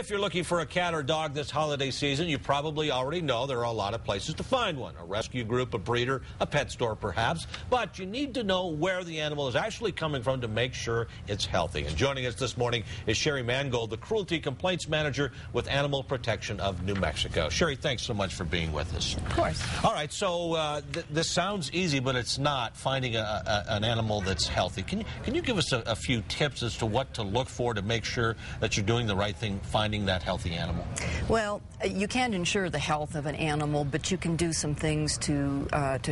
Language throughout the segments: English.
If you're looking for a cat or dog this holiday season, you probably already know there are a lot of places to find one. A rescue group, a breeder, a pet store perhaps. But you need to know where the animal is actually coming from to make sure it's healthy. And joining us this morning is Sherry Mangold, the Cruelty Complaints Manager with Animal Protection of New Mexico. Sherry, thanks so much for being with us. Of course. All right, so this sounds easy, but it's not, finding an animal that's healthy. Can you give us a few tips as to what to look for to make sure that you're doing the right thing, finding that healthy animal? Well, you can't ensure the health of an animal, but you can do some things to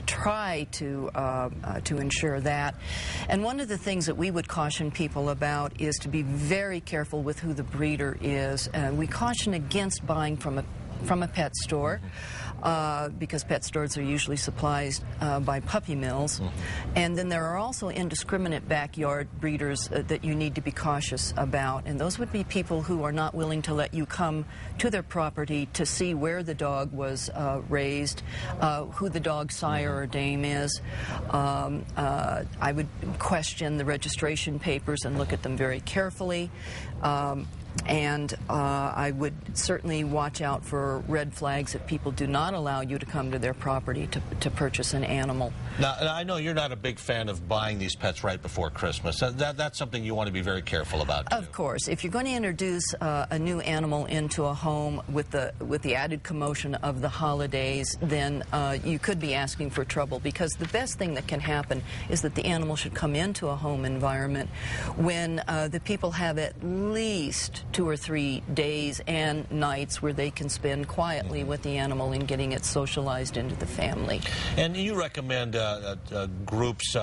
try to ensure that. And one of the things that we would caution people about is to be very careful with who the breeder is. We caution against buying from a pet store. Because pet stores are usually supplied by puppy mills. And then there are also indiscriminate backyard breeders that you need to be cautious about. And those would be people who are not willing to let you come to their property to see where the dog was raised, who the dog's sire or dame is. I would question the registration papers and look at them very carefully. And I would certainly watch out for red flags if people do not allow you to come to their property to purchase an animal. Now, I know you're not a big fan of buying these pets right before Christmas. That's something you want to be very careful about, too. Of course. If you're going to introduce a new animal into a home with the added commotion of the holidays, then you could be asking for trouble, because the best thing that can happen is that the animal should come into a home environment when the people have at least 2 or 3 days and nights where they can spend quietly with the animal and getting it socialized into the family. And you recommend groups,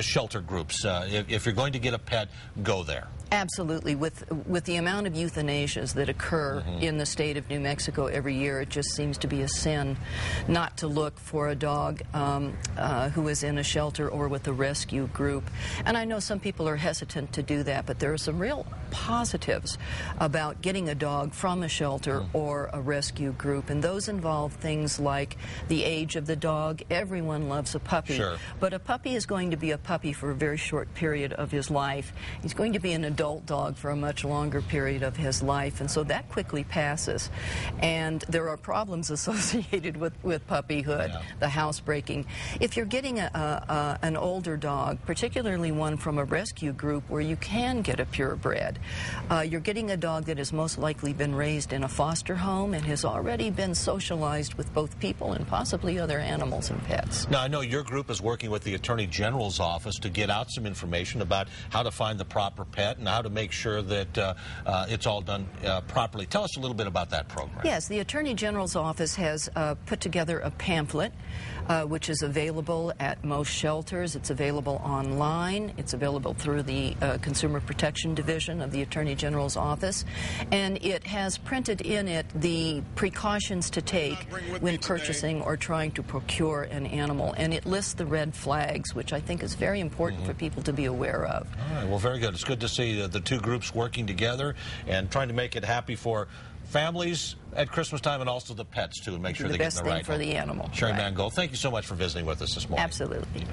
shelter groups. If you're going to get a pet, go there. Absolutely. With the amount of euthanasias that occur in the state of New Mexico every year, it just seems to be a sin not to look for a dog who is in a shelter or with a rescue group. And I know some people are hesitant to do that, but there are some real positives about getting a dog from a shelter or a rescue group. And those involve things like the age of the dog. Everyone loves a puppy. Sure. But a puppy is going to be a puppy for a very short period of his life. He's going to be an adult dog for a much longer period of his life, and so that quickly passes. And there are problems associated with puppyhood, the housebreaking. If you're getting an older dog, particularly one from a rescue group where you can get a purebred, you're getting a dog that has most likely been raised in a foster home and has already been socialized with both people and possibly other animals and pets. Now, I know your group is working with the Attorney General's office to get out some information about how to find the proper pet and how to make sure that it's all done properly. Tell us a little bit about that program. Yes, the Attorney General's office has put together a pamphlet which is available at most shelters. It's available online. It's available through the Consumer Protection Division of the Attorney General's office. And it has printed in it the precautions to take when purchasing or trying to procure an animal. And it lists the red flags, which I think is very important for people to be aware of. All right, well, very good. It's good to see the two groups working together and trying to make it happy for families at Christmas time and also the pets, too, and make sure they get in the right home. The best thing for the animal. Sherry Mangold, thank you so much for visiting with us this morning. Absolutely.